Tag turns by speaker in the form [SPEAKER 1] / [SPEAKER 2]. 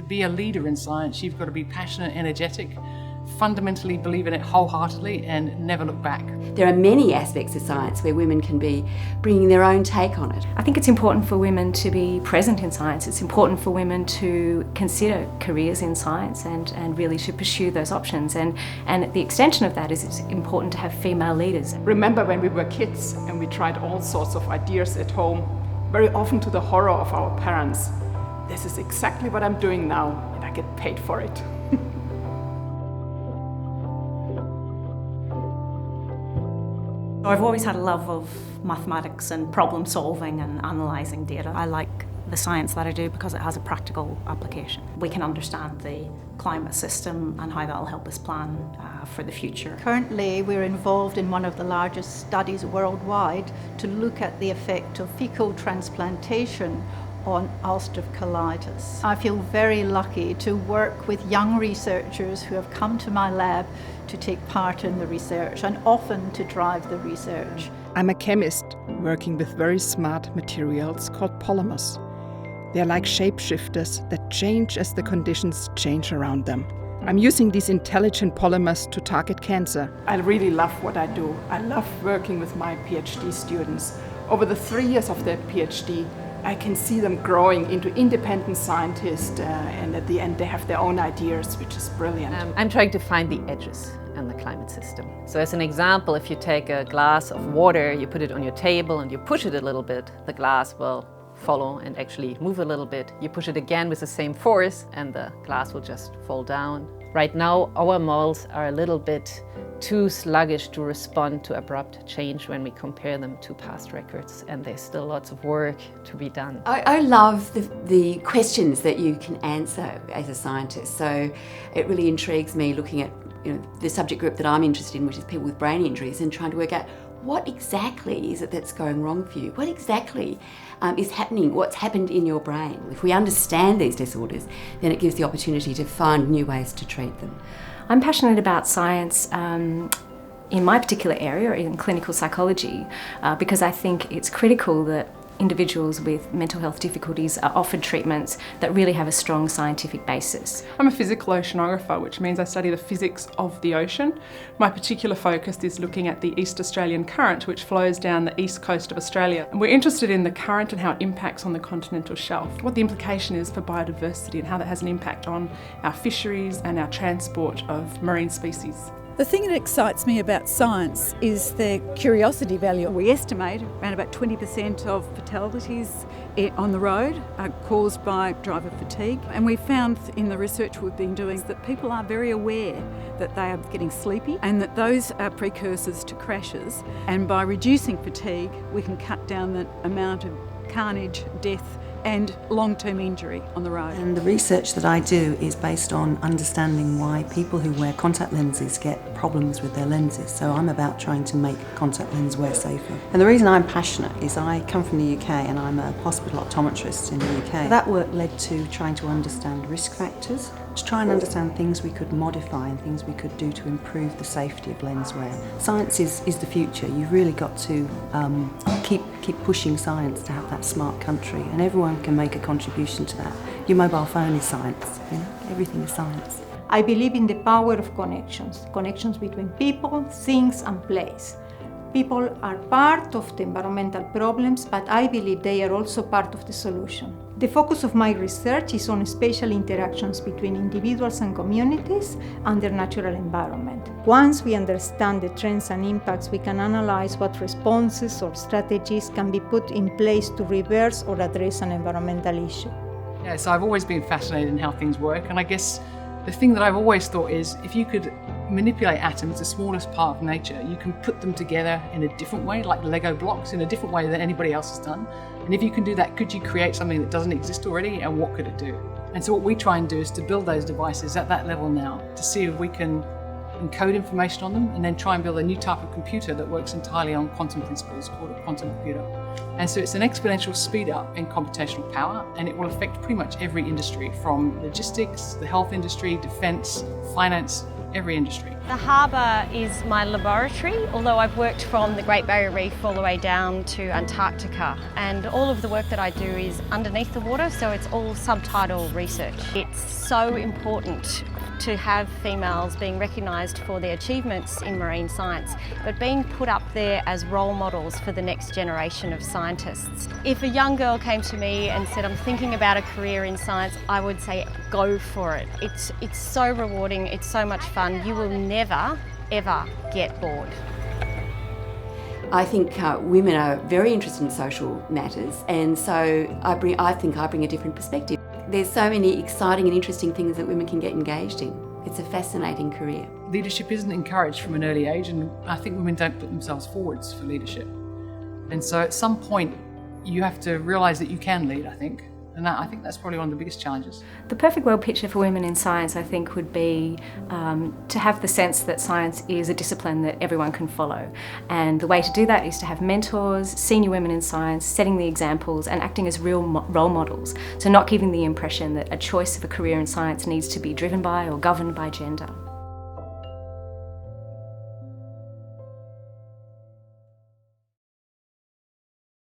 [SPEAKER 1] To be a leader in science, you've got to be passionate, energetic, fundamentally believe in it wholeheartedly and never look back.
[SPEAKER 2] There are many aspects of science where women can be bringing their own take on it.
[SPEAKER 3] I think it's important for women to be present in science. It's important for women to consider careers in science and really to pursue those options. And the extension of that is it's important to have female leaders.
[SPEAKER 4] Remember when we were kids and we tried all sorts of ideas at home, very often to the horror of our parents. This is exactly what I'm doing now and I get paid for it.
[SPEAKER 5] I've always had a love of mathematics and problem solving and analysing data. I like the science that I do because it has a practical application. We can understand the climate system and how that will help us plan for the future.
[SPEAKER 6] Currently, we're involved in one of the largest studies worldwide to look at the effect of fecal transplantation on ulcerative colitis. I feel very lucky to work with young researchers who have come to my lab to take part in the research and often to drive the research.
[SPEAKER 7] I'm a chemist working with very smart materials called polymers. They're like shapeshifters that change as the conditions change around them. I'm using these intelligent polymers to target cancer.
[SPEAKER 4] I really love what I do. I love working with my PhD students. Over the 3 years of their PhD, I can see them growing into independent scientists and at the end they have their own ideas, which is brilliant.
[SPEAKER 8] I'm trying to find the edges in the climate system. So as an example, if you take a glass of water, you put it on your table and you push it a little bit, the glass will follow and actually move a little bit. You push it again with the same force and the glass will just fall down. Right now, our models are a little bit too sluggish to respond to abrupt change when we compare them to past records, and there's still lots of work to be done.
[SPEAKER 2] I love the questions that you can answer as a scientist, so it really intrigues me looking at the subject group that I'm interested in, which is people with brain injuries, and trying to work out what exactly is it that's going wrong for you? What exactly is happening? What's happened in your brain? If we understand these disorders, then it gives the opportunity to find new ways to treat them.
[SPEAKER 3] I'm passionate about science in my particular area, in clinical psychology, because I think it's critical that individuals with mental health difficulties are offered treatments that really have a strong scientific basis.
[SPEAKER 9] I'm a physical oceanographer, which means I study the physics of the ocean. My particular focus is looking at the East Australian Current, which flows down the east coast of Australia. And we're interested in the current and how it impacts on the continental shelf, what the implication is for biodiversity and how that has an impact on our fisheries and our transport of marine species.
[SPEAKER 10] The thing that excites me about science is the curiosity value. We estimate around about 20% of fatalities on the road are caused by driver fatigue. And we found in the research we've been doing that people are very aware that they are getting sleepy and that those are precursors to crashes. And by reducing fatigue, we can cut down the amount of carnage, death and long-term injury on the road.
[SPEAKER 11] And the research that I do is based on understanding why people who wear contact lenses get problems with their lenses. So I'm about trying to make contact lens wear safer. And the reason I'm passionate is I come from the UK and I'm a hospital optometrist in the UK. That work led to trying to understand risk factors, to try and understand things we could modify and things we could do to improve the safety of lens wear. Science is the future. You've really got to keep pushing science to have that smart country, and everyone can make a contribution to that. Your mobile phone is science, everything is science.
[SPEAKER 6] I believe in the power of connections between people, things and place. People are part of the environmental problems, but I believe they are also part of the solution. The focus of my research is on spatial interactions between individuals and communities and their natural environment. Once we understand the trends and impacts, we can analyze what responses or strategies can be put in place to reverse or address an environmental issue.
[SPEAKER 1] Yeah, so I've always been fascinated in how things work, and I guess the thing that I've always thought is if you could manipulate atoms, the smallest part of nature, you can put them together in a different way, like Lego blocks, in a different way than anybody else has done. And if you can do that, could you create something that doesn't exist already, and what could it do? And so what we try and do is to build those devices at that level now, to see if we can encode information on them and then try and build a new type of computer that works entirely on quantum principles called a quantum computer. And so it's an exponential speed up in computational power, and it will affect pretty much every industry, from logistics, the health industry, defense, finance, every industry.
[SPEAKER 12] The harbour is my laboratory, although I've worked from the Great Barrier Reef all the way down to Antarctica, and all of the work that I do is underneath the water, so it's all subtidal research. It's so important to have females being recognised for their achievements in marine science, but being put up there as role models for the next generation of scientists. If a young girl came to me and said, I'm thinking about a career in science, I would say go for it. It's so rewarding, it's so much fun. You will never, ever get bored.
[SPEAKER 2] I think women are very interested in social matters, and so I think I bring a different perspective. There's so many exciting and interesting things that women can get engaged in. It's a fascinating career.
[SPEAKER 1] Leadership isn't encouraged from an early age, and I think women don't put themselves forwards for leadership. And so at some point you have to realise that you can lead, I think. And I think that's probably one of the biggest challenges.
[SPEAKER 3] The perfect world picture for women in science, I think, would be to have the sense that science is a discipline that everyone can follow. And the way to do that is to have mentors, senior women in science, setting the examples and acting as real role models. So not giving the impression that a choice of a career in science needs to be driven by or governed by gender.